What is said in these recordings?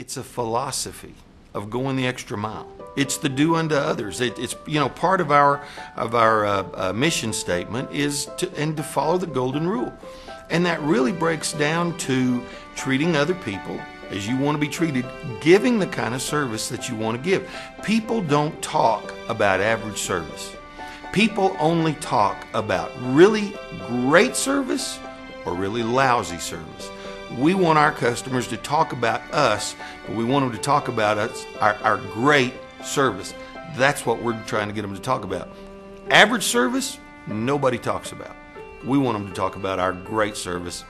It's a philosophy of going the extra mile. It's the do unto others. It's part of our mission statement is to follow the golden rule, and that really breaks down to treating other people as you want to be treated, giving the kind of service that you want to give. People don't talk about average service. People only talk about really great service or really lousy service. We want our customers to talk about us, but we want them to talk about us, our great service. That's what we're trying to get them to talk about. Average service, nobody talks about. We want them to talk about our great service.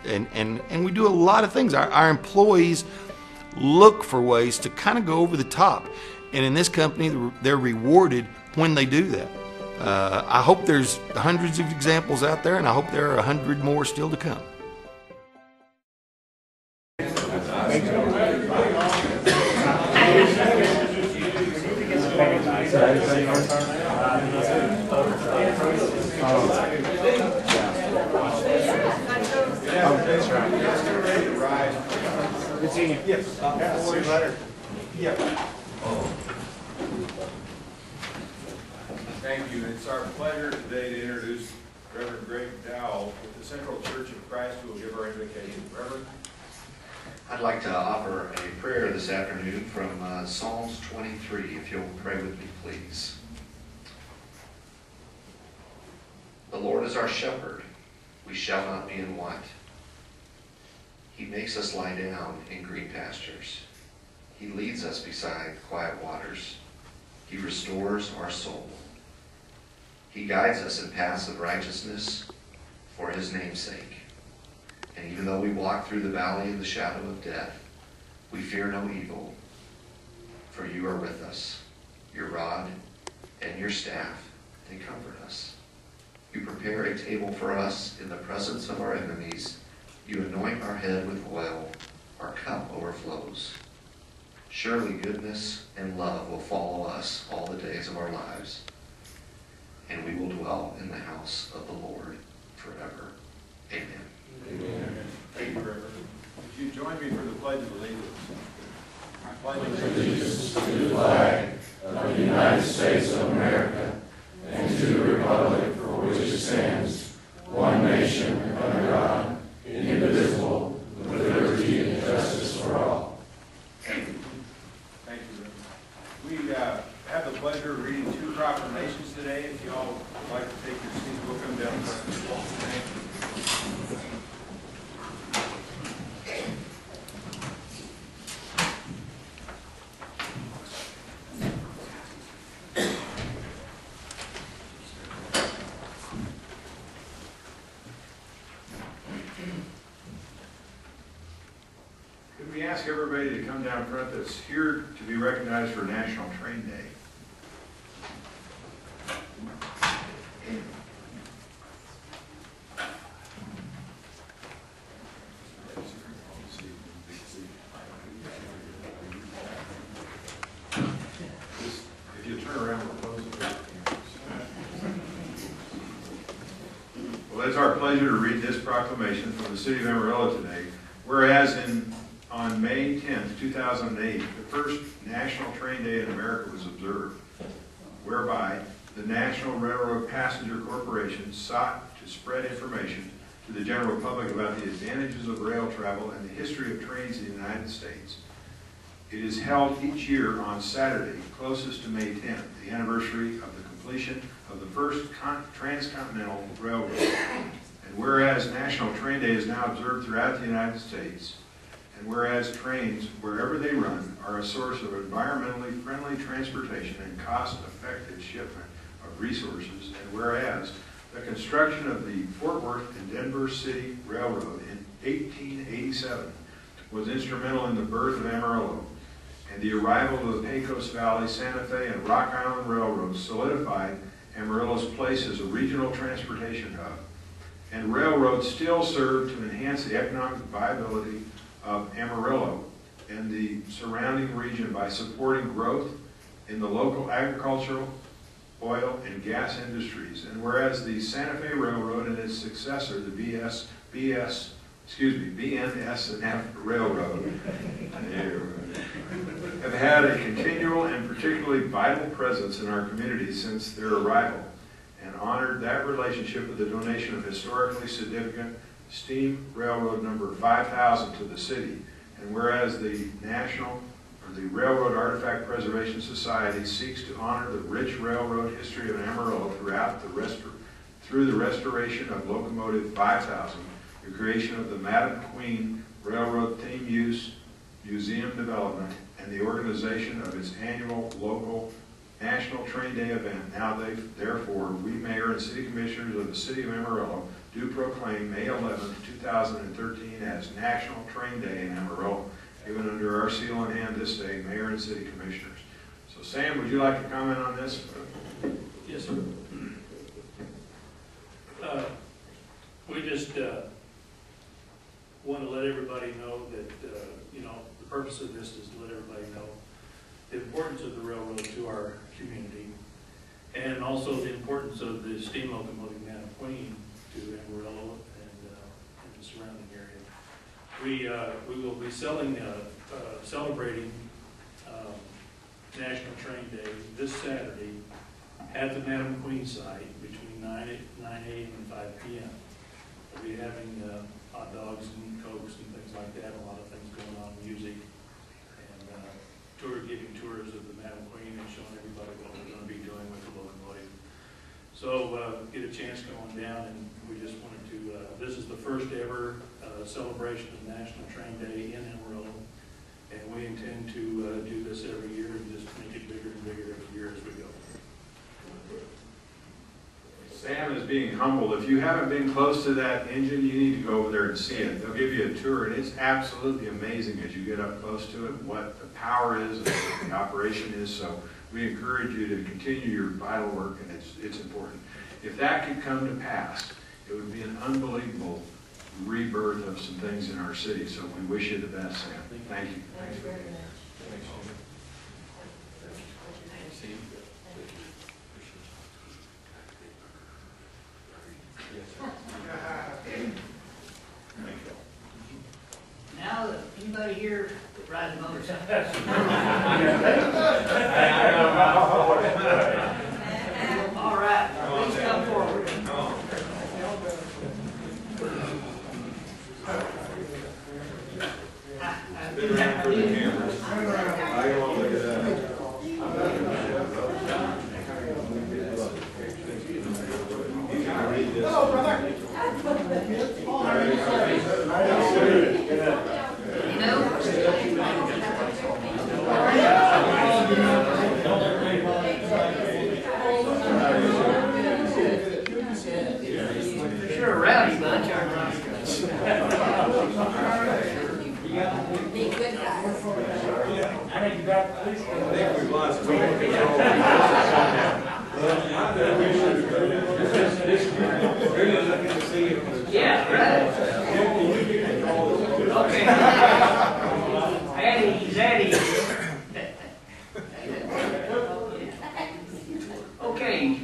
And we do a lot of things. Our employees look for ways to kind of go over the top. And in this company, they're rewarded when they do that. I hope there's hundreds of examples out there, and I hope there are 100 more still to come. Thank you. It's our pleasure today to introduce Reverend Greg Dowell with the Central Church of Christ, who will give our invocation. Reverend? I'd like to offer a prayer this afternoon from Psalms 23, if you'll pray with me, please. The Lord is our shepherd. We shall not be in want. He makes us lie down in green pastures. He leads us beside quiet waters. He restores our soul. He guides us in paths of righteousness for his name's sake. And even though we walk through the valley of the shadow of death, we fear no evil, for you are with us. Your rod and your staff, they comfort us. You prepare a table for us in the presence of our enemies. You anoint our head with oil. Our cup overflows. Surely goodness and love will follow us all the days of our lives, and we will dwell in the house of the Lord forever. Amen. Amen. Thank you, Reverend. Would you join me for the Pledge of Allegiance? I pledge allegiance to the flag of the United States of America and to the republic for which it stands, one nation under God, indivisible, with liberty and justice for all. Thank you, Reverend. We have the pleasure of reading two proclamations today. If you all would like to take your seats, we'll come down. Thank you. Could we ask everybody to come down front that's here to be recognized for National Train Day? If you turn around, we'll close it. Well, it's our pleasure to read this proclamation from the city of Amarillo today. Whereas on May 10th, 2008, the first National Train Day in America was observed, whereby the National Railroad Passenger Corporation sought to spread information to the general public about the advantages of rail travel and the history of trains in the United States. It is held each year on Saturday, closest to May 10th, the anniversary of the completion of the first transcontinental railroad. And whereas National Train Day is now observed throughout the United States, and whereas trains, wherever they run, are a source of environmentally friendly transportation and cost-effective shipment of resources, and whereas the construction of the Fort Worth and Denver City Railroad in 1887 was instrumental in the birth of Amarillo, and the arrival of the Pecos Valley, Santa Fe, and Rock Island Railroads solidified Amarillo's place as a regional transportation hub. And railroads still serve to enhance the economic viability of Amarillo and the surrounding region by supporting growth in the local agricultural, oil, and gas industries. And whereas the Santa Fe Railroad and its successor, the BSC BNSF Railroad, have had a continual and particularly vital presence in our community since their arrival, and honored that relationship with the donation of historically significant steam railroad number 5000 to the city. And whereas the Railroad Artifact Preservation Society seeks to honor the rich railroad history of Amarillo through the restoration of locomotive 5000, the creation of the Madam Queen Railroad Theme Museum development, and the organization of its annual local National Train Day event. Now therefore, we Mayor and City Commissioners of the City of Amarillo do proclaim May 11, 2013 as National Train Day in Amarillo, given under our seal in hand this day, Mayor and City Commissioners. So Sam, would you like to comment on this? Yes, sir. We just want to let everybody know that, you know, the purpose of this is to let everybody know the importance of the railroad to our community, and also the importance of the steam locomotive Madam Queen to Amarillo and the surrounding area. We will be celebrating National Train Day this Saturday at the Madam Queen site between 9 a.m. and 5 p.m. We'll be having hot dogs and cokes and things like that, a lot of things going on, music, and giving tours of the Madam Queen and showing everybody what we're going to be doing with the locomotive. So get a chance going down, and we just wanted to, this is the first ever celebration of National Train Day in Amarillo, and we intend to do this every year and just make it bigger and bigger every year as we go. Sam is being humble. If you haven't been close to that engine, you need to go over there and see it. They'll give you a tour, and it's absolutely amazing as you get up close to it, what the power is and what the operation is. So we encourage you to continue your vital work, and it's important. If that could come to pass, it would be an unbelievable rebirth of some things in our city. So we wish you the best, Sam. Thank you. Thanks very much. Now, anybody here that rides a motorcycle? All right, please come forward. Been around for the cameras. I don't want to look at that. Hello, brother. You know, you're a rowdy bunch, aren't you? Be good guys. I think you got police. I think we've lost total control. Yeah, right. Okay. At ease. Okay,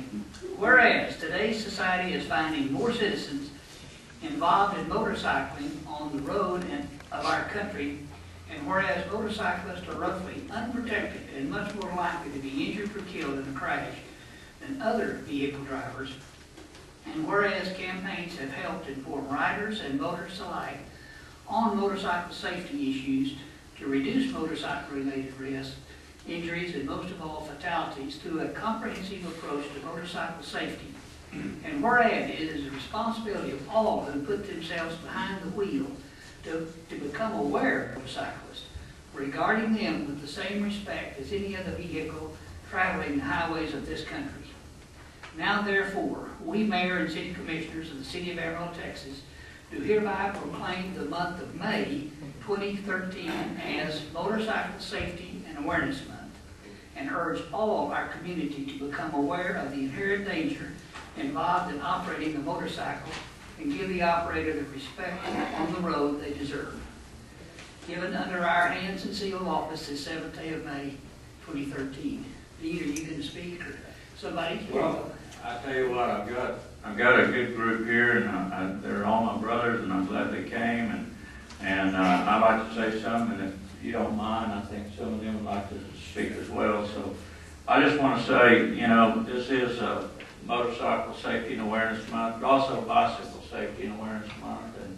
whereas today's society is finding more citizens involved in motorcycling on the road of our country, and whereas motorcyclists are roughly unprotected and much more likely to be injured or killed in a crash than other vehicle drivers, and whereas campaigns have helped inform riders and motorists alike on motorcycle safety issues to reduce motorcycle-related risks, injuries, and most of all fatalities through a comprehensive approach to motorcycle safety. And whereas it is the responsibility of all who put themselves behind the wheel to become aware of motorcyclists, regarding them with the same respect as any other vehicle traveling the highways of this country. Now therefore, we Mayor and City Commissioners of the City of Amarillo, Texas, do hereby proclaim the month of May 2013 as Motorcycle Safety and Awareness Month, and urge all our community to become aware of the inherent danger involved in operating a motorcycle and give the operator the respect on the road they deserve. Given under our hands and seal of office this 7th day of May 2013. Either you can speak or somebody. Well, I tell you what, I've got I've got a good group here, and they're all my brothers, and I'm glad they came. And I'd like to say something, and if you don't mind, I think some of them would like to speak as well. So I just want to say, you know, this is a Motorcycle Safety and Awareness Month, but also Bicycle Safety and Awareness Month. And,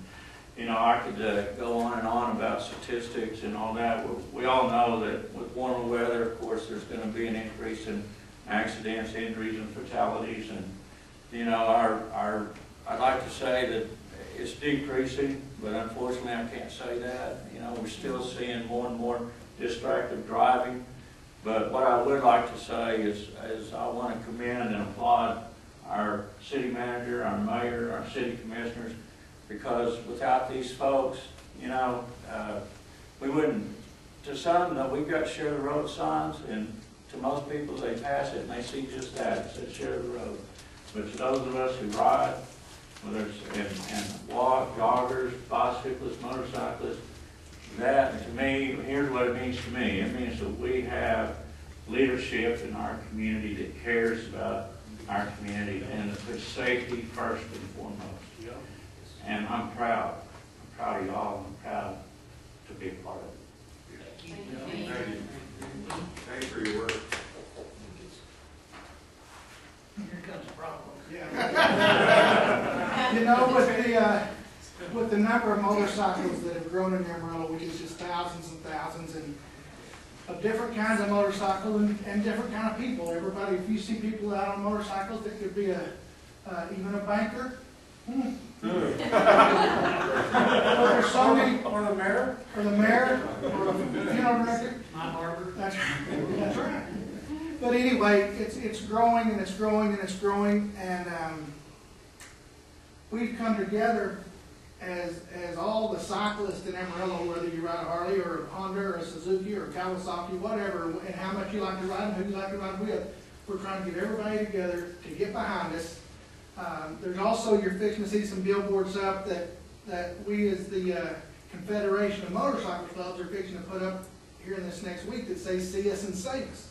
you know, I could go on and on about statistics and all that. We all know that with warmer weather, of course, there's going to be an increase in accidents, injuries, and fatalities. And, you know, I'd like to say that it's decreasing, but unfortunately I can't say that. You know, we're still seeing more and more distracted driving. But what I would like to say is I want to commend and applaud our city manager, our mayor, our city commissioners, because without these folks, you know, we wouldn't. To some, we've got share the road signs, and to most people, they pass it and they see just that. It says share the road. But to those of us who ride, whether it's and walk, joggers, bicyclists, motorcyclists, that to me, here's what it means to me. It means that we have leadership in our community that cares about our community and that puts safety first and foremost. And I'm proud. I'm proud of y'all. I'm proud to be a part of it. Thank you. Thanks for your work. Here comes the problem. You know, with the number of motorcycles that have grown in Amarillo, which is just thousands and thousands, and of different kinds of motorcycle and different kind of people. Everybody, if you see people out on motorcycles, it could be even a banker. There's so many, or the mayor, or a funeral director. My barber. That's right. But anyway, it's growing and it's growing and it's growing, and we've come together as all the cyclists in Amarillo, whether you ride a Harley or a Honda or a Suzuki or a Kawasaki, whatever, and how much you like to ride and who you like to ride with. We're trying to get everybody together to get behind us. There's also, you're fixing to see some billboards up that we as the Confederation of Motorcycle Clubs are fixing to put up here in this next week that say "See Us and Save Us."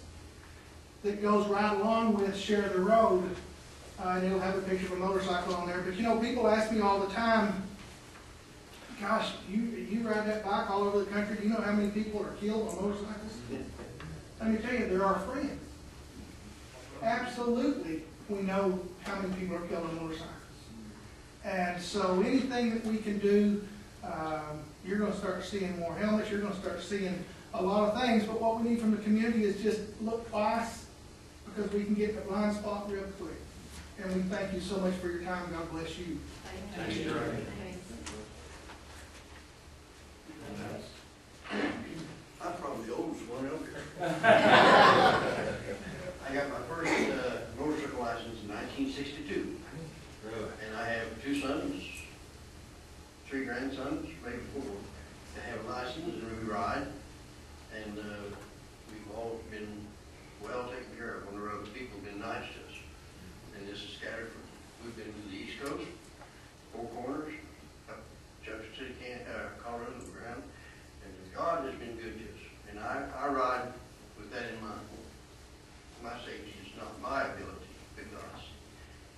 That goes right along with Share the Road, and it'll have a picture of a motorcycle on there. But you know, people ask me all the time, gosh, you ride that bike all over the country, do you know how many people are killed on motorcycles? Let me tell you, they're our friends. Absolutely, we know how many people are killed on motorcycles. And so anything that we can do, you're going to start seeing more helmets, you're going to start seeing a lot of things, but what we need from the community is just look twice, because we can get in a blind spot real quick. And we thank you so much for your time. God bless you. Thank you. I'm probably the oldest one out here. I got my first motorcycle license in 1962. And I have 2 sons, 3 grandsons, maybe 4, that have a license, and we ride. And we've all been well taken care of on the road. People have been nice to us. And this is scattered from, we've been to the East Coast, 4 Corners, up Junction City, Colorado, the ground. And God has been good to us. And I ride with that in mind. My safety is not my ability, but God's.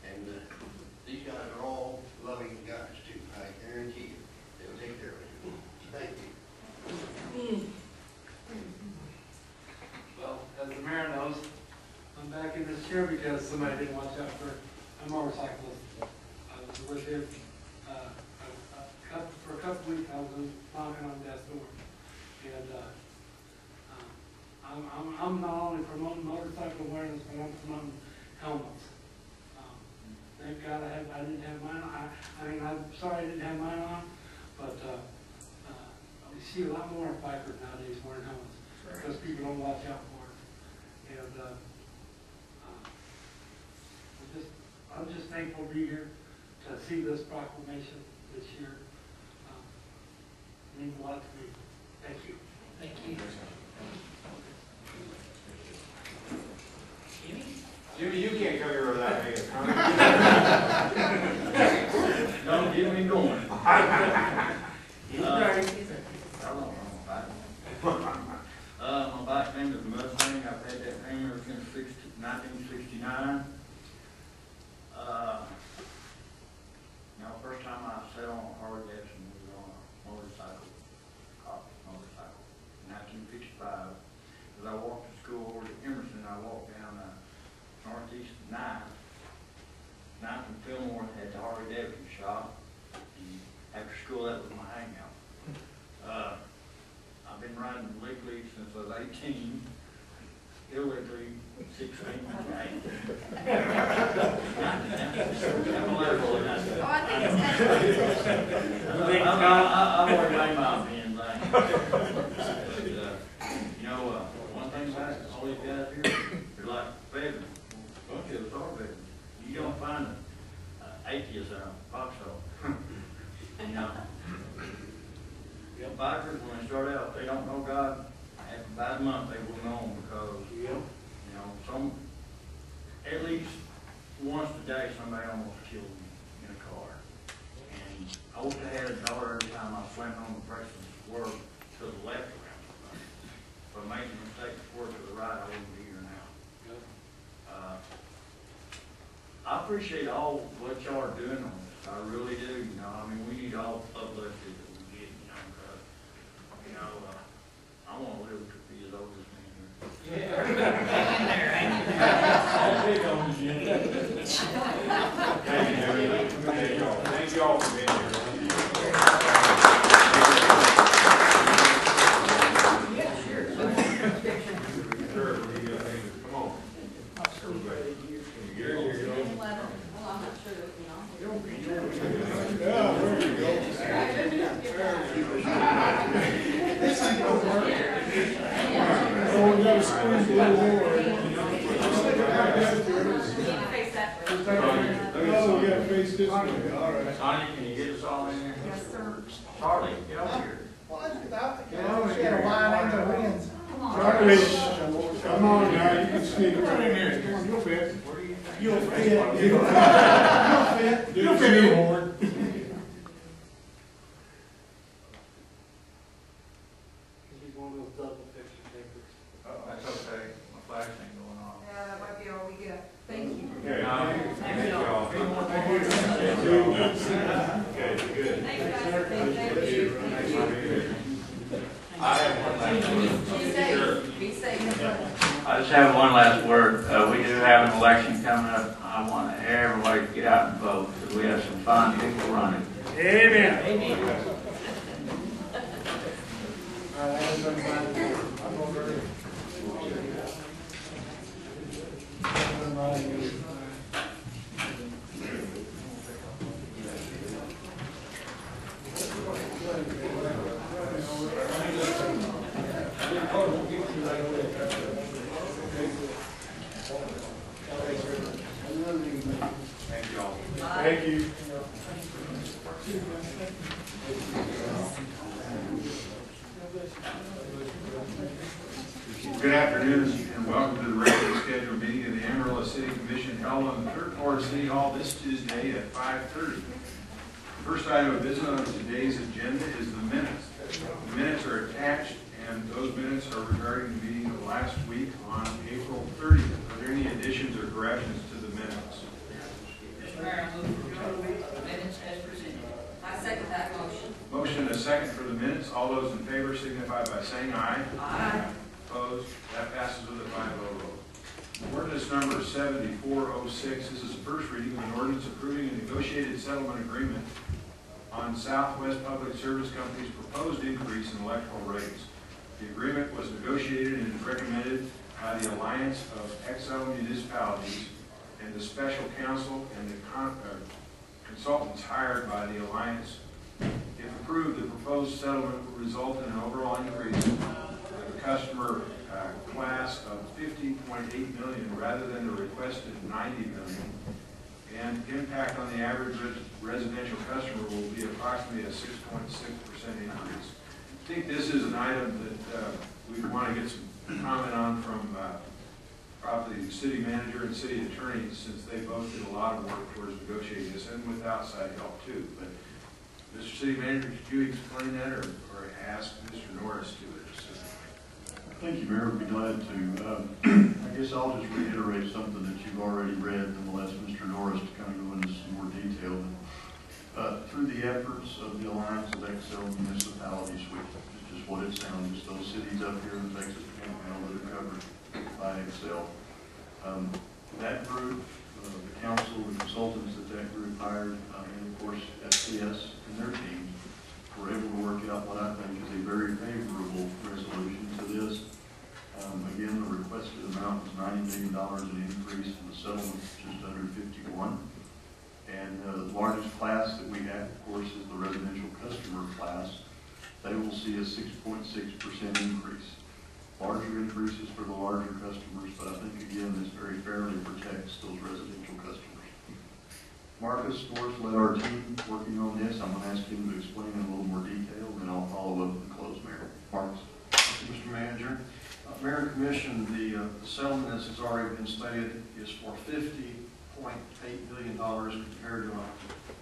And these guys are all loving guys too. I guarantee you, they'll take care of you. Thank you. Well, as the mayor knows, I'm back in this chair because somebody didn't watch out for a motorcyclist. I was with him for a couple weeks. I was knocking on death's door. And I'm not only promoting motorcycle awareness, but I'm promoting helmets. Thank God I didn't have mine on. I mean, I'm sorry I didn't have mine on, but we see a lot more bikers nowadays wearing helmets because people don't watch out for it. And I'm just thankful to be here to see this proclamation this year. It means a lot to me. Thank you. Thank you. Jimmy, you can't come here without me. Don't get me going. My bike name is Mustang. I've had that name ever since 1969. illegally since I was 18, illegally 16. I've already made my opinion, but, you know, one thing about it, all these guys here, they're like veterans. Bunch of us are veterans. You don't find atheists in a foxhole. You know, bikers, when they start out, they don't know God. After about a month, they will know Him because, you know, at least once a day, somebody almost killed me in a car. And I wish I had a dollar every time I slammed on the brakes and swerved to the left around the front. If I made a mistake to swerve to the right, I wouldn't be here now. I appreciate all what y'all are doing on this. I really do. You know, I mean, we need all the publicity that we get. You know, because I want to live to be as old as me here. Yeah. Thank you all for being here. Sonia, can you get us all in there? Yes, sir. Charlie, get over here. Charlie, come on now, you can sneak right in here. You'll fit. You'll fit. You'll fit. He's one of those double picture takers. Oh, that's okay. My flash ain't going off. Yeah, that might be all we get. Thank you. Okay. Thank you all. Okay, good. Thank you, guys. Thank you. I have one last word. Be safe. Be safe. I just have one last word. We do have an election coming up. I want everybody to get out and vote because we have some fine people running. Amen. Thank you all. Thank you. Good afternoon and welcome to the regularly scheduled meeting of the Amarillo City Commission held on the third floor of City Hall this Tuesday at 5:30. The first item of business on today's agenda is the minutes. The minutes are attached and those minutes are regarding the meeting of last week on April 30th. Are there any additions or corrections to the minutes? Mr. Mayor, I move for approval of the minutes as presented. I second that motion. Motion and a second for the minutes. All those in favor signify by saying aye. Aye. Opposed? That passes with a 5-0 vote. Ordinance number 7406. This is the first reading of an ordinance approving a negotiated settlement agreement on Southwest Public Service Company's proposed increase in electrical rates. The agreement was negotiated and is recommended by the Alliance of XL Municipalities and the special counsel and the consultants hired by the Alliance. If approved, the proposed settlement will result in an overall increase of the customer class of $50.8 million rather than the requested $90 million. And impact on the average residential customer will be approximately a 6.6% increase. I think this is an item that we want to get some comment on from probably the city manager and city attorney, since they both did a lot of work towards negotiating this and with outside help too. But Mr. City Manager, could you explain that or ask Mr. Norris to it? Thank you, Mayor. I'd be glad to. I guess I'll just reiterate something that you've already read, and we'll ask Mr. Norris to kind of go into some more detail. Through the efforts of the Alliance of XL Municipalities, which is just what it sounds, just those cities up here in Texas Panhandle that are covered by XL. That group, the council, the consultants that group hired, and of course FCS and their teams were able to work out what I think is a very favorable resolution to the And the largest class that we have, of course, is the residential customer class. They will see a 6.6% increase. Larger increases for the larger customers, but I think, again, this very fairly protects those residential customers. Marcus Norris led our team working on this. I'm going to ask him to explain in a little more detail, and then I'll follow up and close, Mayor. Marcus. Thank you, Mr. Manager. Mayor and Commission, the settlement, as has already been stated, is for $50.8 million compared to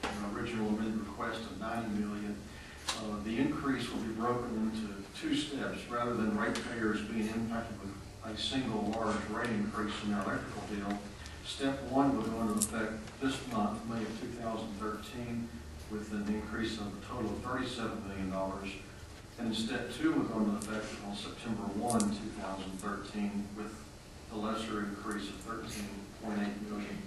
an original amended request of $90 million. The increase will be broken into two steps. Rather than ratepayers being impacted with a single large rate increase in their electrical bill, step one will go into effect this month, May of 2013, with an increase of a total of $37 million. And step two will go into effect on September 1, 2013, with the lesser increase of $13.8 million.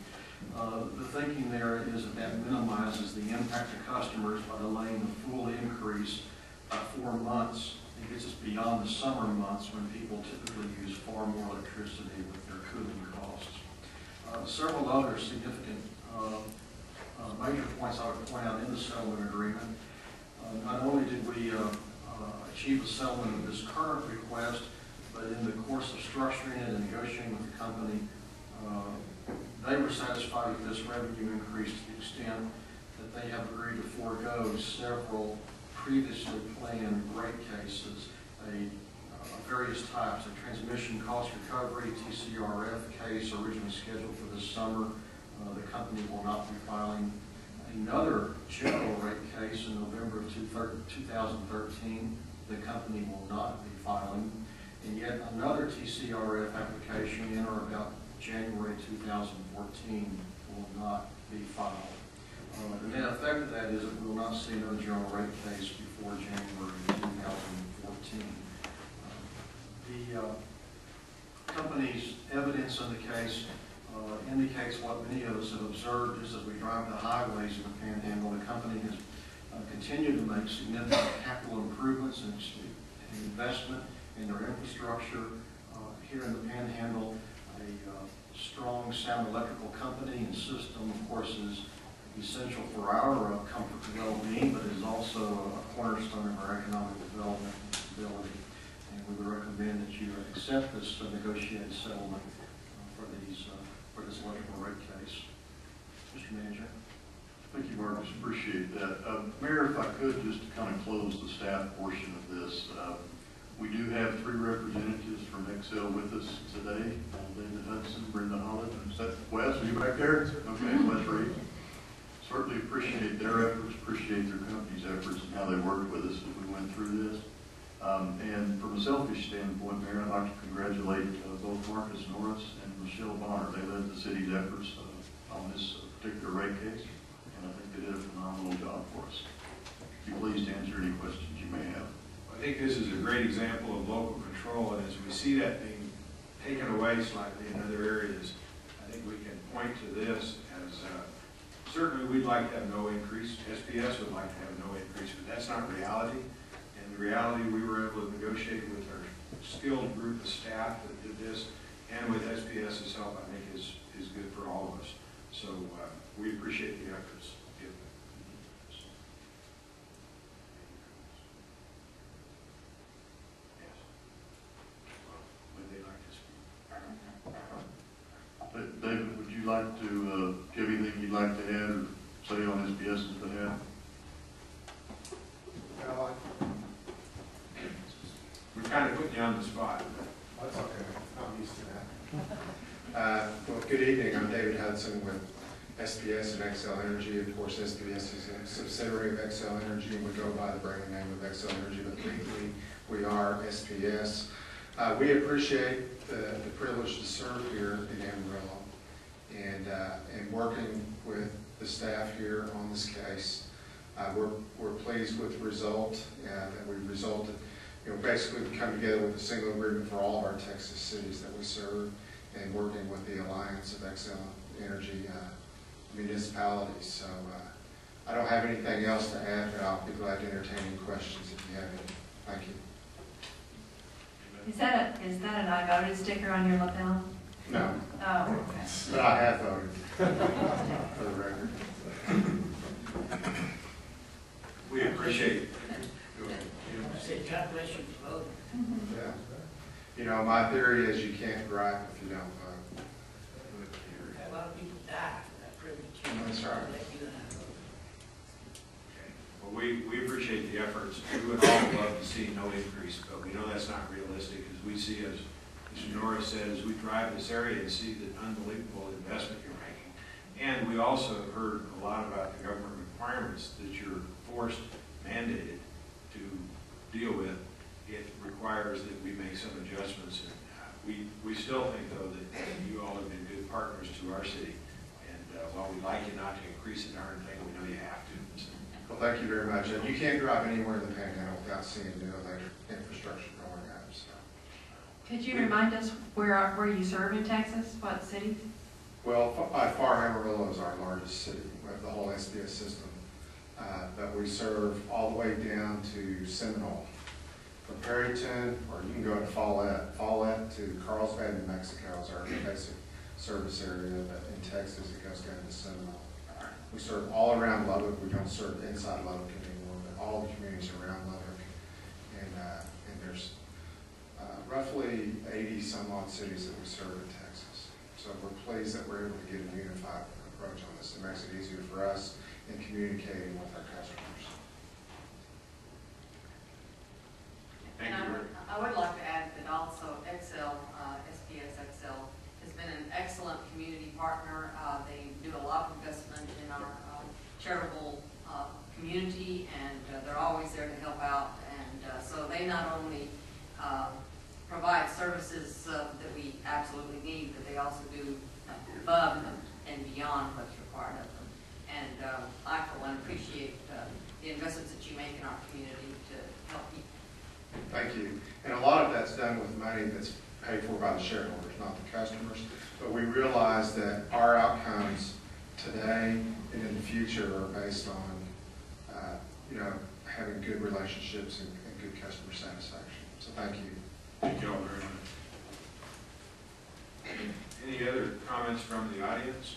The thinking there is that minimizes the impact to customers by delaying the full increase by 4 months. It gets us beyond the summer months when people typically use far more electricity with their cooling costs. Several other significant major points I would point out in the settlement agreement. Not only did we achieve a settlement of this current request, but in the course of structuring it and negotiating with the company, they were satisfied with this revenue increase to the extent that they have agreed to forego several previously planned rate cases, various types of transmission cost recovery, TCRF case originally scheduled for this summer. The company will not be filing another general rate case in November of 2013. The company will not be filing. And yet another TCRF application in or about January 2014 will not be filed. The net effect of that is that we will not see another general rate case before January 2014. The company's evidence in the case indicates what many of us have observed is as we drive the highways in the Panhandle, the company has continued to make significant capital improvements and investment in their infrastructure. Here in the Panhandle, a strong, sound electrical company and system, of course, is essential for our comfort and well-being, but is also a cornerstone of our economic development and stability. And we would recommend that you accept this negotiated settlement for this electrical rate case. Mr. Manager. Thank you, Marcus. Appreciate that. Mayor, if I could, just to kind of close the staff portion of this, we do have 3 representatives from Excel with us today. David Hudson, Brenda Holland. Is that Wes? Are you back there? Okay, Wes Reed. Certainly appreciate their efforts, appreciate their company's efforts and how they worked with us as we went through this. And from a selfish standpoint, Mayor, I'd like to congratulate both Marcus Norris and Michelle Bonner. They led the city's efforts on this particular rate case, and I think they did a phenomenal job for us. Be pleased to answer any questions you may have. I think this is a great example of local control, and as we see that being taken away slightly in other areas, I think we can point to this as certainly we'd like to have no increase. SPS would like to have no increase, but that's not reality. And the reality, we were able to negotiate with our skilled group of staff that did this, and with SPS's help, I think is good for all of us. So we appreciate the efforts. David, would you like to give anything you'd like to add or say on SPS's behalf? Well, We're kind of putting you on the spot. that's okay. I'm used to that. Well, good evening. I'm David Hudson with SPS and Excel Energy. Of course, SPS is a subsidiary of Excel Energy, and we go by the brand name of Excel Energy, but legally we are SPS. We appreciate the privilege to serve here in Amarillo, and working with the staff here on this case. We're pleased with the result that we resulted. Basically we come together with a single agreement for all of our Texas cities that we serve, and working with the Alliance of Excel Energy municipalities. So I don't have anything else to add, but I'll be glad to entertain any questions if you have any. Thank you. Is that an I voted sticker on your lapel? No. Oh. But I have voted for the record. We appreciate. Said, God bless you for voting. Yeah. You know, my theory is you can't gripe if you don't vote. A lot of people die for that privilege. That's right. Well, we appreciate the efforts. We would all love to see no increase, but we know that's not realistic, as we see, as Mr. Norris said, as we drive this area and see the unbelievable investment you're making. And we also have heard a lot about the government requirements that you're forced, mandated to deal with. It requires that we make some adjustments. And we still think, though, that you all have been good partners to our city. And while we'd like you not to increase the darn thing, we know you have to. So. Well, thank you very much. And you can't drive anywhere in the Panhandle without seeing new electric infrastructure going up. So. Could you remind us where you serve in Texas? What cities? Well, by far, Amarillo is our largest city. We have the whole SBS system. But we serve all the way down to Seminole. From Perryton, or you can go to Follett to Carlsbad, New Mexico is our basic service area. But in Texas, it goes down to Seminole. We serve all around Lubbock. We don't serve inside Lubbock anymore, but all the communities around Lubbock. And there's roughly 80 some odd cities that we serve in Texas. So we're pleased that we're able to get a unified approach on this. It makes it easier for us in communicating with our customers. Thank you. I would like to add that also Excel, SPS Excel, has been an excellent community partner. They do a lot of investment in our charitable community, and they're always there to help out. And so they not only provide services that we absolutely need, but they also do above and beyond what's required of them. And I, for one, appreciate the investments that you make in our community to help people. Thank you. And a lot of that's done with money that's paid for by the shareholders, not the customers. But we realize that our outcomes today and in the future are based on, having good relationships and good customer satisfaction. So thank you. Thank you all very much. Any other comments from the audience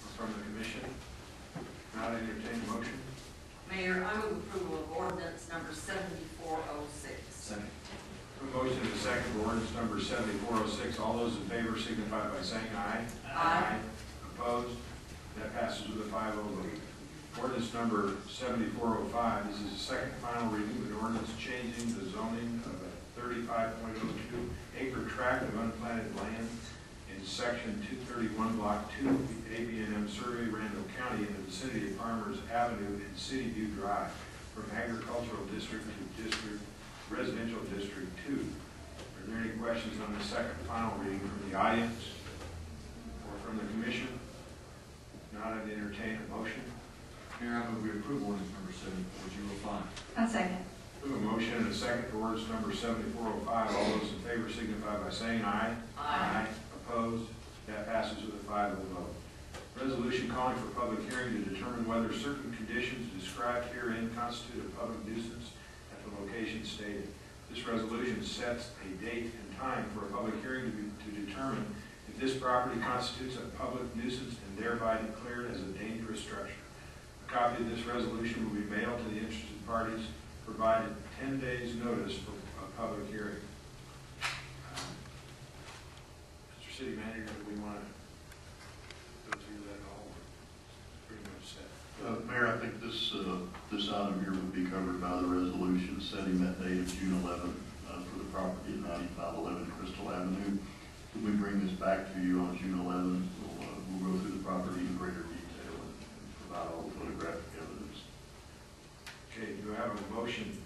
or from the commission? Not entertain a motion. Mayor, I move approval of ordinance number 7406. Second. A motion and a second for ordinance number 7406. All those in favor signify by saying aye. Aye. Opposed? That passes with a 5-0 vote. Ordinance number 7405. This is the second final reading of an ordinance changing the zoning of a 35.02 acre tract of unplanted land in section 231 block 2 of the ABNM survey, Randall County, in the vicinity of Farmers Avenue and City View Drive, from agricultural district to residential district 2. Are there any questions on the second final reading from the audience or from the commission? If not, I'd entertain a motion. Mayor, I move we approve ordinance number 7405. A second. We have a motion and a second for ordinance number 7405. All those in favor signify by saying aye. Aye. Opposed? That passes with a 5-0 vote. Resolution calling for public hearing to determine whether certain conditions described herein constitute a public nuisance at the location stated. This resolution sets a date and time for a public hearing to determine if this property constitutes a public nuisance and thereby declared as a dangerous structure. A copy of this resolution will be mailed to the interested parties, provided 10 days notice for a public hearing. Mr. City Manager, do we want to go through that all? Pretty much set. Mayor, I think this item here would be covered by the resolution setting that date of June 11th for the property at 9511 Crystal Avenue. When we bring this back to you on June 11th, we'll go through the property in greater detail and provide all the photographic evidence. Okay, do I have a motion?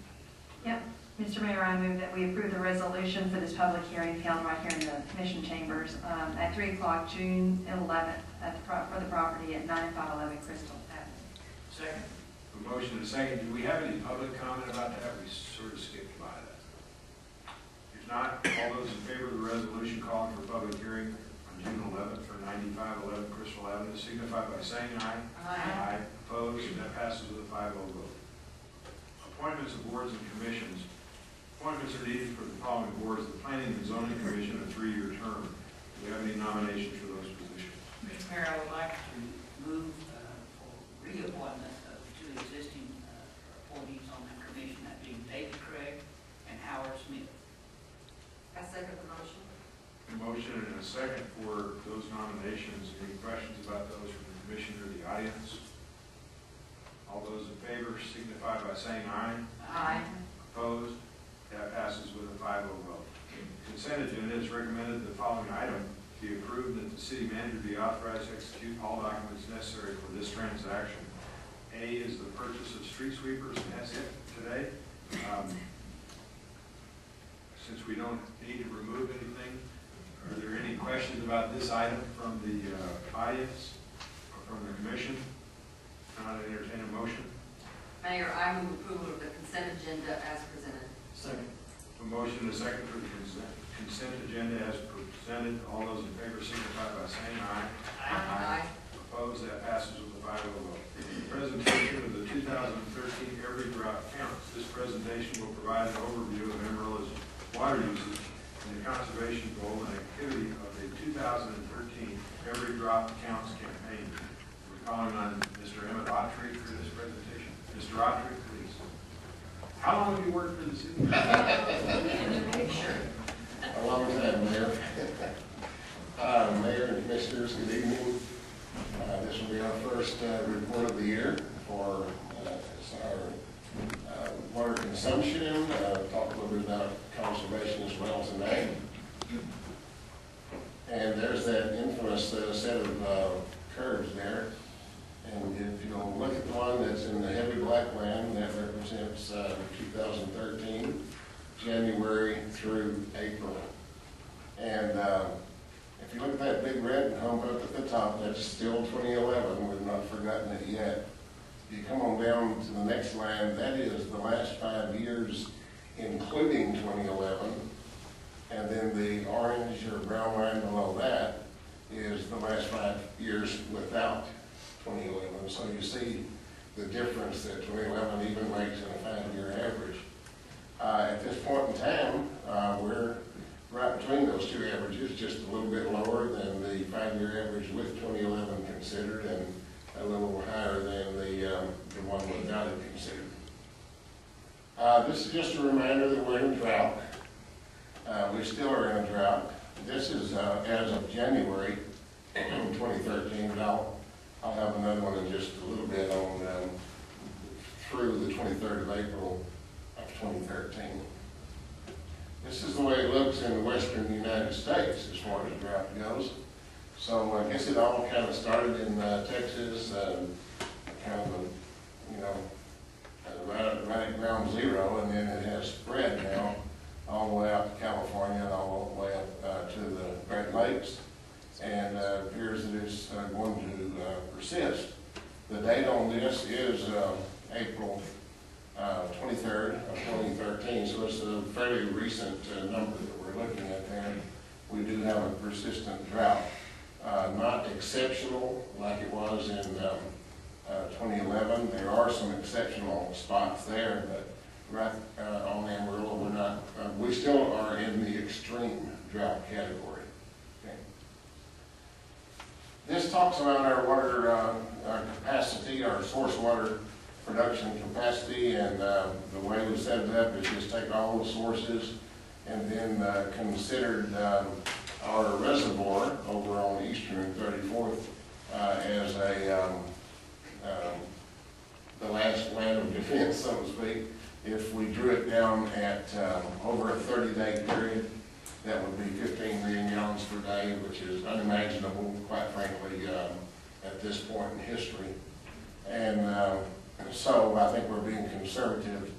Yep. Mr. Mayor, I move that we approve the resolution for this public hearing held right here in the Commission Chambers at 3 o'clock, June 11th, for the property at 9511 Crystal Avenue. Second. A motion and a second. Do we have any public comment about that? We sort of skipped by that. If not, all those in favor of the resolution calling for public hearing on June 11th for 9511 Crystal Avenue signify by saying aye. Aye. Opposed? That passes with a 5-0 vote. Appointments of boards and commissions. Appointments are needed for the following boards: the Planning and Zoning Commission, a 3-year term. Do we have any nominations for those positions? Mr. Mayor, I would like to move reappointment of two existing appointees on that commission, that being David Craig and Howard Smith. I second the motion. A motion and a second for those nominations. Any questions about those from the commission or the audience? All those in favor signify by saying aye. Aye. Opposed? That passes with a 5-0 vote. Consent agenda is recommended the following item be approved, that the city manager be authorized to execute all documents necessary for this transaction. A is the purchase of street sweepers, and that's it today. Since we don't need to remove anything, are there any questions about this item from the audience or from the commission? Not entertain a motion. Mayor, I move approval of the consent agenda as presented. Second. A motion and a second for the consent agenda as presented. All those in favor signify by saying aye. Aye. Opposed? That passes with a 5-0 vote. Presentation of the 2013 Every Drop Counts. This presentation will provide an overview of Amarillo's water usage and the conservation goal and activity of the 2013 Every Drop Counts campaign. We're calling on Mr. Emmett Autry for this presentation. Mr. Autry, please. How long have you worked for the city? A long time, Mayor. Mayor and Commissioners, good evening. This will be our first report of the year for our water consumption. Talk a little bit about conservation as well tonight. And there's that infamous set of curves there. And if you'll look at the one that's in the heavy black line, that represents 2013, January through April. And if you look at that big red hump up at the top, that's still 2011. We've not forgotten it yet. You come on down to the next line, that is the last 5 years, including 2011. And then the orange or brown line below that is the last 5 years without 2011. So you see the difference that 2011 even makes in a 5-year average. At this point in time, we're right between those two averages, just a little bit lower than the 5-year average with 2011 considered, and a little higher than the one without it considered. This is just a reminder that we're in a drought. We still are in a drought. This is as of January 2013, but I'll have another one in just a little bit on through the 23rd of April of 2013. This is the way it looks in the western United States as far as drought goes. So I guess it all kind of started in Texas, kind of, right at ground zero, and then it has spread now all the way out to California and all the way up to the Great Lakes, and appears that it's going to persist. The date on this is April 23rd of 2013, so it's a fairly recent number that we're looking at there. We do have a persistent drought. Not exceptional like it was in 2011. There are some exceptional spots there, but right on Amarillo, we're not. We still are in the extreme drought category. Okay. This talks about our water capacity, our source water production capacity, and the way we set it up is just take all the sources and then considered our reservoir over on Eastern and 34th as the last line of defense, so to speak. If we drew it down at over a 30-day period, that would be 15 million gallons per day, which is unimaginable, quite frankly, at this point in history. And so I think we're being conservative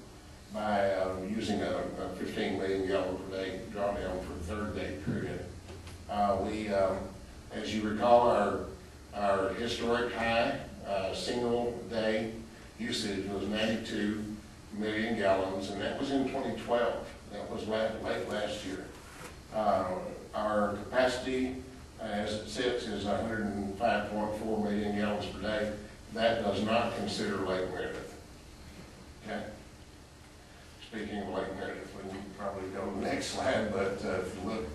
by using a 15 million gallon per day drawdown for a 3rd-day period. As you recall, our historic high single day usage was 92 million gallons, and that was in 2012. That was late last year. Our capacity, as it sits, is 105.4 million gallons per day. That does not consider Lake Meredith. Okay. Speaking of Lake Meredith, we can probably go to the next slide, but if you look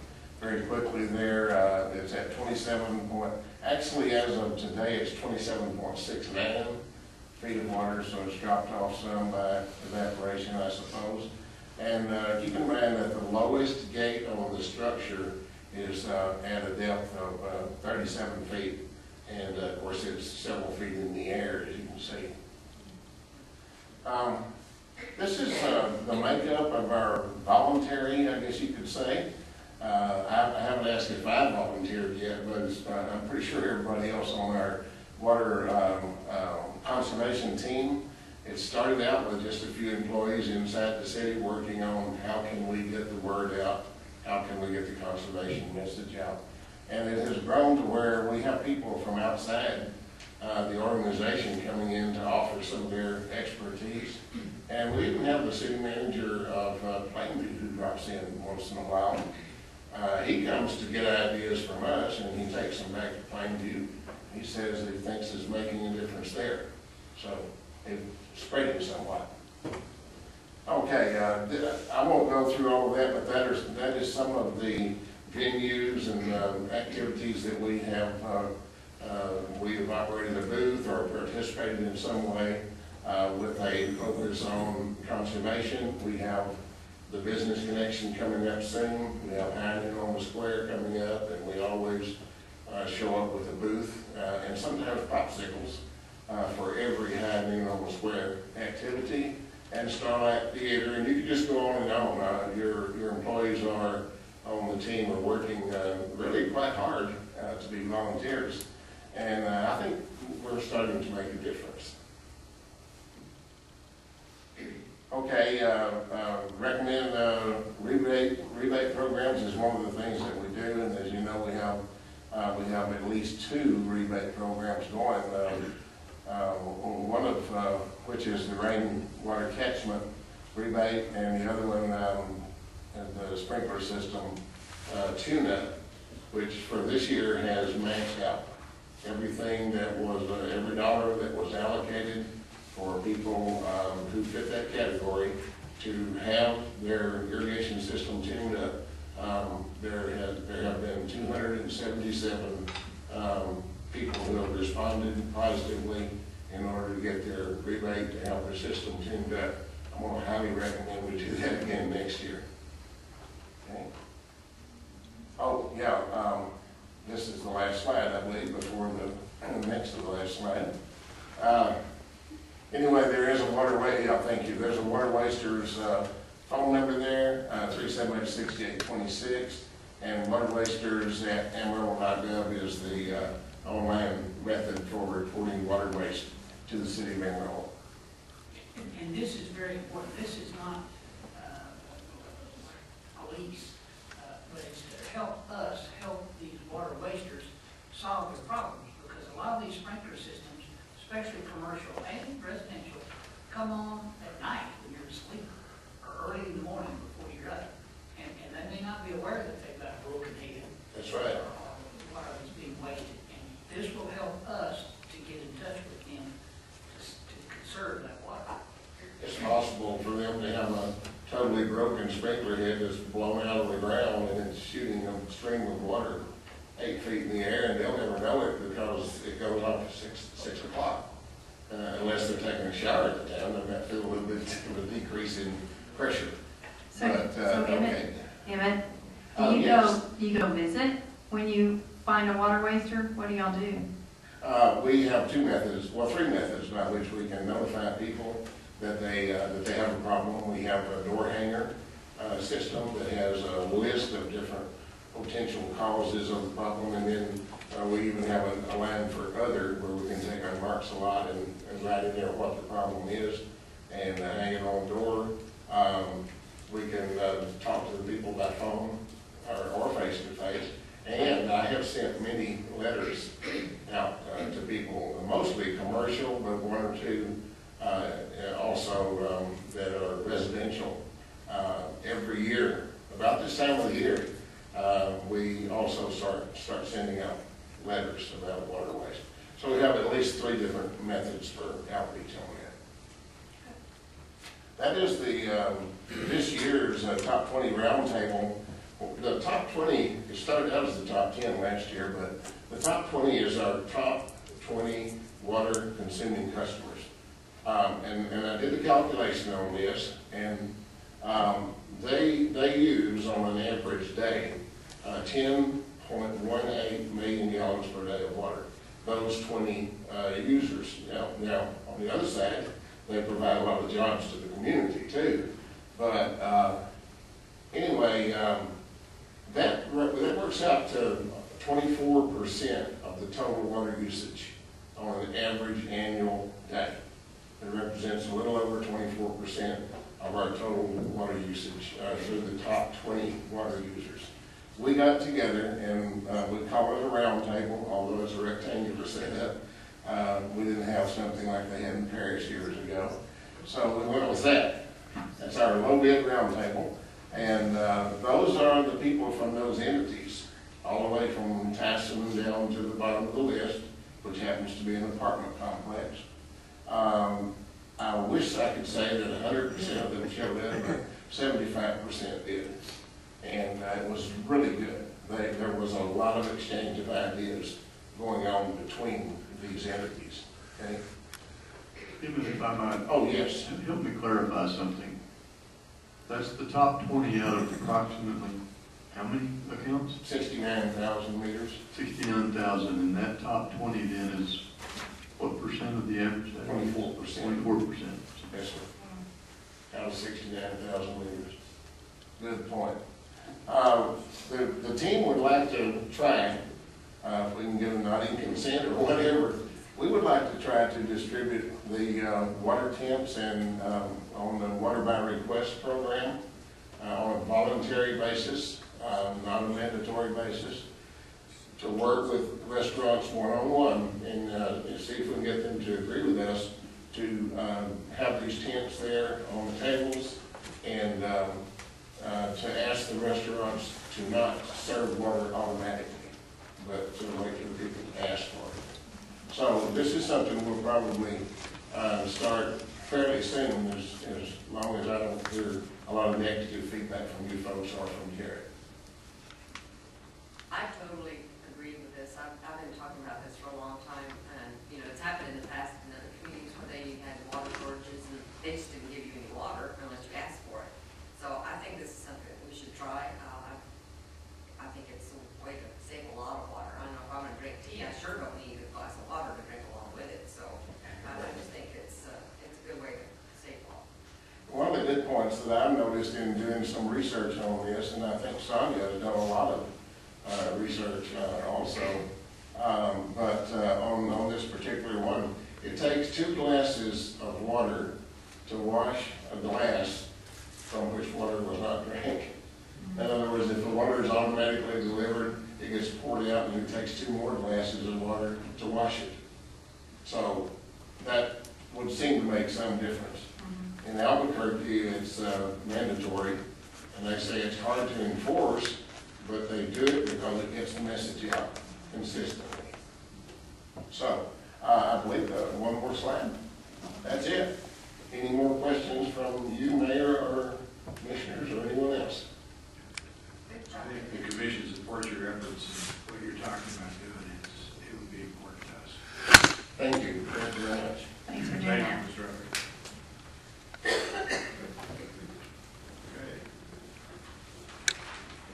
very quickly there, it's at 27 point, actually as of today it's 27.69 feet of water, so it's dropped off some by evaporation, I suppose. And keep in mind that the lowest gate on the structure is at a depth of 37 feet. And of course, it's several feet in the air, as you can see. This is the makeup of our voluntary, I guess you could say. I haven't asked if I volunteered yet, but I'm pretty sure everybody else on our water conservation team. It started out with just a few employees inside the city working on how can we get the word out, how can we get the conservation message out. And it has grown to where we have people from outside the organization coming in to offer some of their expertise. And we even have the city manager of Plainview who drops in once in a while. He comes to get ideas from us and he takes them back to Plainview. He says he thinks it's making a difference there. So it's spreading somewhat. Okay, I won't go through all of that, but that is some of the venues and activities that we have. We have operated a booth or participated in some way with a focus on conservation. We have the Business Connection coming up soon. We have Hinding on the Square coming up, and we always show up with a booth and sometimes popsicles for every Hinding on the Square activity. And Starlight Theater, and you can just go on and on. Your employees are on the team are working really quite hard to be volunteers. And I think we're starting to make a difference. Okay, recommend rebate programs is one of the things that we do, and as you know, we have at least 2 rebate programs going. One of which is the rainwater catchment rebate, and the other one the sprinkler system tune-up, which for this year has maxed out everything that was every dollar that was allocated for people who fit that category to have their irrigation system tuned up. There have been 277 people who have responded positively in order to get their rebate to have their system tuned up. I'm going to highly recommend we do that again next year. Okay. Oh, yeah, this is the last slide, I believe, before the next to the last slide. Anyway, there is a water thank you. There's a water wasters phone number there, 378-6826, and water wasters at amarillo.gov is the online method for reporting water waste to the city of Amarillo. And this is very important. This is not police, but it's to help us help these water wasters solve their problems, because a lot of these sprinkler systems, especially commercial and residential, come on at night when you're asleep or early in the morning before you're up, and they may not be aware that they've got a broken head. That's right. Water is being wasted, and this will help us to get in touch with them to conserve that water. It's possible for them to have a totally broken sprinkler head that's blown out of the ground and it's shooting a stream of water 8 feet in the air, and they'll never know it because it goes off at 6 o'clock. Unless they're taking a shower at the time, they might feel a little bit of a decrease in pressure. So, okay. Emmett, Yes. do you go visit when you find a water waster? What do y'all do? We have 2 methods, well, 3 methods by which we can notify people that they have a problem. We have a door hanger system that has a list of different potential causes of the problem, and then we even have a line for other where we can take our marks a lot and write in there what the problem is and hang it on the door. We can talk to the people by phone or face to face, and I have sent many letters out to people, mostly commercial, but 1 or 2 also that are residential. Every year, about this time of the year, we also start sending out letters about water waste. So we have at least 3 different methods for outreach on that. That is this year's top 20 roundtable. The top 20, it started out as the top 10 last year, but the top 20 is our top 20 water consuming customers. And I did the calculation on this, and they use on an average day 10.18 million gallons per day of water. Those 20 users. Now, on the other side, they provide a lot of jobs to the community too. But anyway, that works out to 24% of the total water usage on an average annual day. It represents a little over 24% of our total water usage through the top 20 water users. We got together and we call it a round table, although it's a rectangular setup. We didn't have something like they had in Paris years ago. So we went with that. That's our low bid round table. And those are the people from those entities, all the way from Tyson down to the bottom of the list, which happens to be an apartment complex. I wish I could say that 100% of them showed up, but 75% did. And it was really good. There was a lot of exchange of ideas going on between these entities. Okay? Even if I might. Oh, yes. Help me clarify something. That's the top 20 out of approximately how many accounts? 69,000 meters. 69,000, and that top 20 then is what percent of the average day? 24%. 24%. Yes, sir. Out of 69,000 meters. Good point. The team would like to try, if we can get a nodding consent or whatever, we would like to try to distribute the water temps and on the Water by Request program on a voluntary basis, not a mandatory basis, to work with restaurants one-on-one and see if we can get them to agree with us to have these temps there on the tables and to ask the restaurants to not serve water automatically, but to wait for people to ask for it. So this is something we'll probably start fairly soon, as long as I don't hear a lot of negative feedback from you folks or from Jared. I totally agree with this. I've been talking about this for a long time, and you know, it's happened in the past in other communities where they had water shortages and they just didn't give you any water unless you asked for it. So I think this is something that we should try. I think it's a way to save a lot of water. I know if I'm going to drink tea, I sure don't need a glass of water to drink along with it. So I just think it's a good way to save water. One of the good points that I've noticed in doing some research on this, and I think Sonia has done a lot of research also, but on this particular one, it takes 2 glasses of water to wash a glass from which water was not drank. In other words, if the water is automatically delivered, it gets poured out and it takes 2 more glasses of water to wash it. So that would seem to make some difference. In Albuquerque, it's mandatory, and they say it's hard to enforce, but they do it because it gets the message out consistently. So, I believe one more slide. That's it. Any more questions from you, Mayor, or Commissioners, or anyone else? I think the commission supports your efforts and what you're talking about doing. It would be important to us. Thank you. Thank you very much. Thanks for doing Thank that. you, Mr. Rucker. Okay.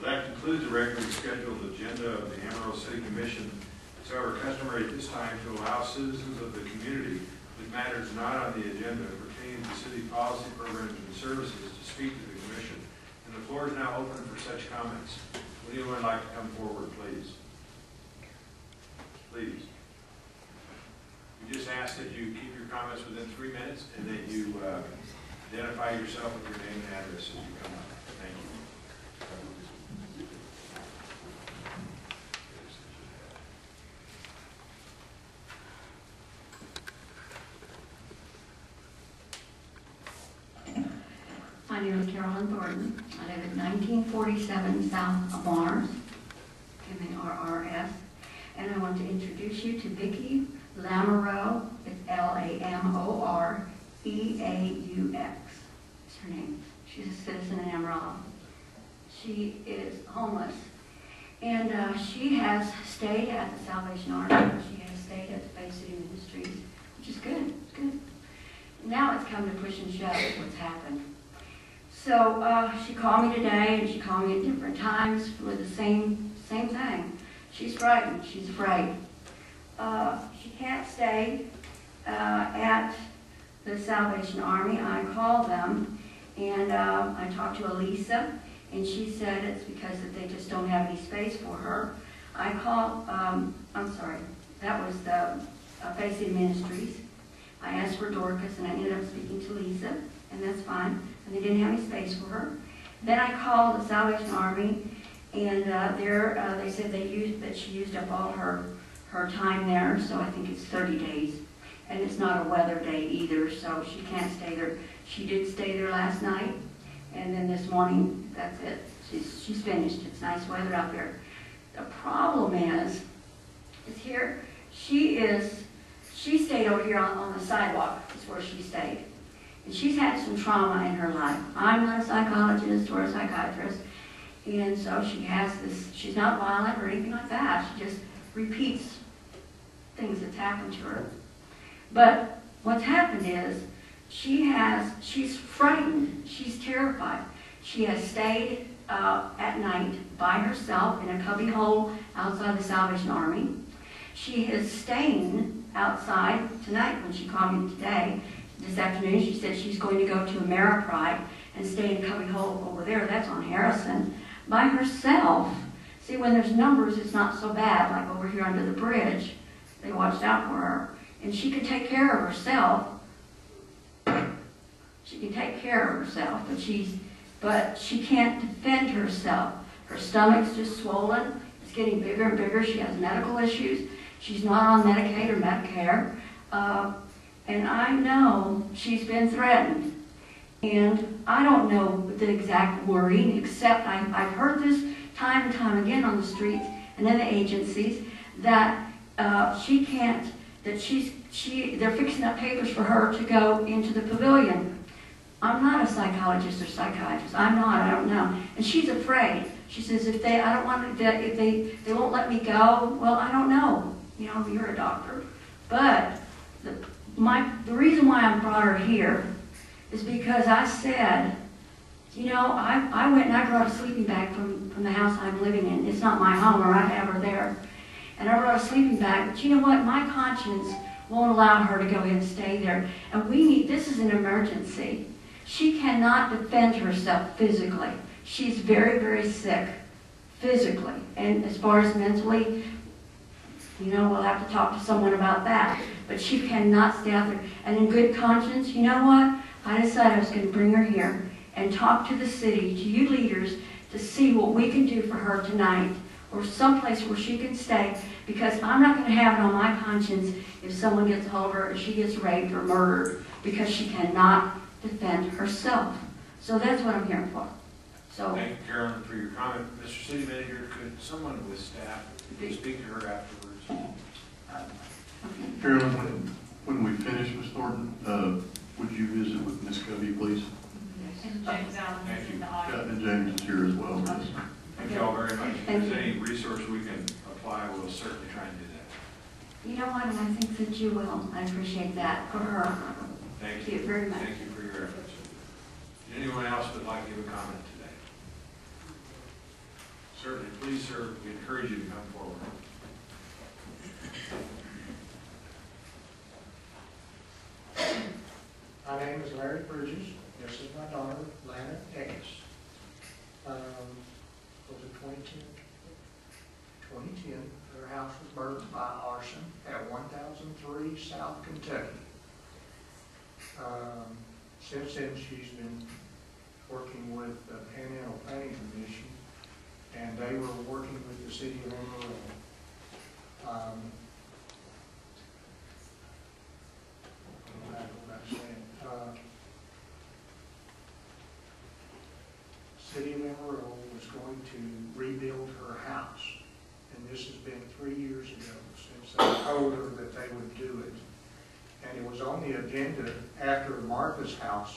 Well, that concludes the regularly scheduled agenda of the Amarillo City Commission. It's however customary at this time to allow citizens of the community with matters not on the agenda pertaining to city policy, programs, and services to speak to the commission. And the floor is now open for such comments. Would anyone like to come forward, please? Please. We just ask that you keep your comments within 3 minutes and that you identify yourself with your name and address as you come up. Thank you. My name is Carolyn Thornton. I live at 1947 South of Mars, M-A-R-R-S, and I want to introduce you to Vicki Lamoureux. It's L-A-M-O-R-E-A-U-X. That's her name. She's a citizen in Amarillo. She is homeless, and she has stayed at the Salvation Army. She has stayed at the Bay City Ministries, which is good. It's good. now it's come to push and shove what's happened. So she called me today, and she called me at different times for the same thing. She's frightened. She's afraid. She can't stay at the Salvation Army. I called them, and I talked to Elisa, and she said it's because that they just don't have any space for her. I called, I'm sorry, that was the Bay City Ministries. I asked for Dorcas, and I ended up speaking to Lisa, and that's fine. And they didn't have any space for her. Then I called the Salvation Army, and they said that she used up all her time there, so I think it's 30 days. And it's not a weather day either, so she can't stay there. She did stay there last night, and then this morning, that's it. She's finished. It's nice weather out there. The problem is here, she stayed over here on the sidewalk, is where she stayed. And she's had some trauma in her life. I'm not a psychologist or a psychiatrist, and so she has this, she's not violent or anything like that. She just repeats things that's happened to her. But what's happened is she's frightened, she's terrified. She has stayed at night by herself in a cubby hole outside the Salvation Army. She is staying outside tonight when she called me today. This afternoon she said she's going to go to Ameripride and stay in a cubby hole over there. That's on Harrison. By herself. See, when there's numbers, it's not so bad, like over here under the bridge. They watched out for her. And she can take care of herself. She can take care of herself, but she can't defend herself. Her stomach's just swollen. It's getting bigger and bigger. She has medical issues. She's not on Medicaid or Medicare. And I know she's been threatened. And I don't know the exact wording, except I've heard this time and time again on the streets and in the agencies that she can't, that they're fixing up papers for her to go into the pavilion. I'm not a psychologist or psychiatrist. I'm not. I don't know. And she's afraid. She says, if they won't let me go, well, I don't know. You know, you're a doctor. But the reason why I brought her here is because I said, you know, I went and I brought a sleeping bag from the house I'm living in. It's not my home, or I'd have her there. And I brought a sleeping bag. But you know what? My conscience won't allow her to go ahead and stay there. And this is an emergency. She cannot defend herself physically. She's very, very sick physically. And as far as mentally, you know, we'll have to talk to someone about that. But she cannot stay out there. And in good conscience, you know what? I decided I was going to bring her here and talk to the city, to you leaders, to see what we can do for her tonight, or someplace where she can stay, because I'm not going to have it on my conscience if someone gets a hold of her and she gets raped or murdered because she cannot defend herself. So that's what I'm here for. So, thank you, Carolyn, for your comment. Mr. City Manager, could someone with staff speak to her afterwards? Carolyn, when we finish, Ms. Thornton, would you visit with Ms. Covey, please? And James Allen is in the audience. And James is here as well. Yes. Thank you all very much. If there's any resource we can apply, we'll certainly try and do that. you know what? And I think that you will. I appreciate that for her. Thank you very much. Thank you for your efforts. Anyone else would like to give a comment today? Certainly, please, sir, we encourage you to come forward. My name is Larry Bridges. This is my daughter, Lana Eckes. Was it 2010? 2010, her house was burned by arson at 1003 South Kentucky. Since then, she's been working with the Panhandle Planning Commission, and they were working with the city of Amarillo. City of Amarillo was going to rebuild her house, and this has been 3 years ago since they told her that they would do it. And it was on the agenda after Martha's house,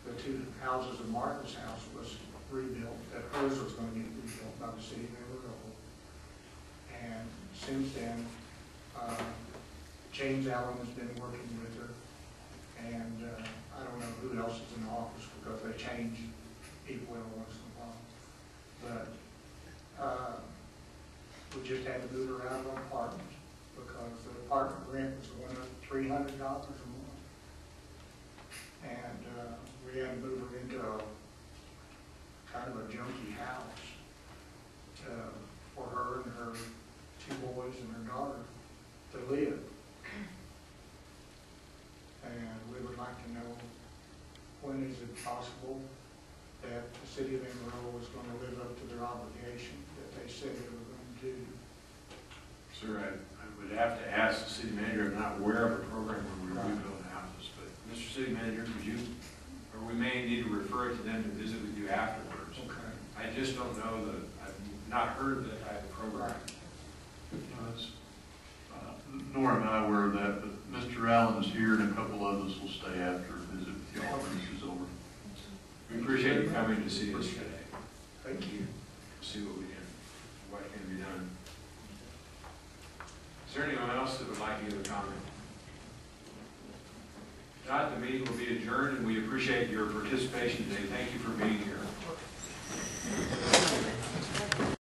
the two houses of Martha's house was rebuilt, that hers was going to get rebuilt by the city of Amarillo. And since then, James Allen has been working with her, who else is in the office because they change people once in a while. But we just had to move her out of our apartment because the apartment rent was going up $300 a month. And we had to move her into a kind of a junky house for her and her 2 boys and her daughter to live. And we would like to know, when is it possible that the city of Amarillo is going to live up to their obligation that they said they were going to do? Sir, I would have to ask the city manager. I'm not aware of a program where we rebuild houses, but Mr. City Manager, could you, or we may need to refer it to them to visit with you afterwards. Okay. I just don't know I've not heard of that type of program. Nor am I aware of that, but Mr. Allen is here and a couple of us will stay after a visit with y'all when this is over. We appreciate you coming to see us today. Thank you. See what can be done. Is there anyone else that would like to give a comment? If not, the meeting will be adjourned, and we appreciate your participation today. Thank you for being here.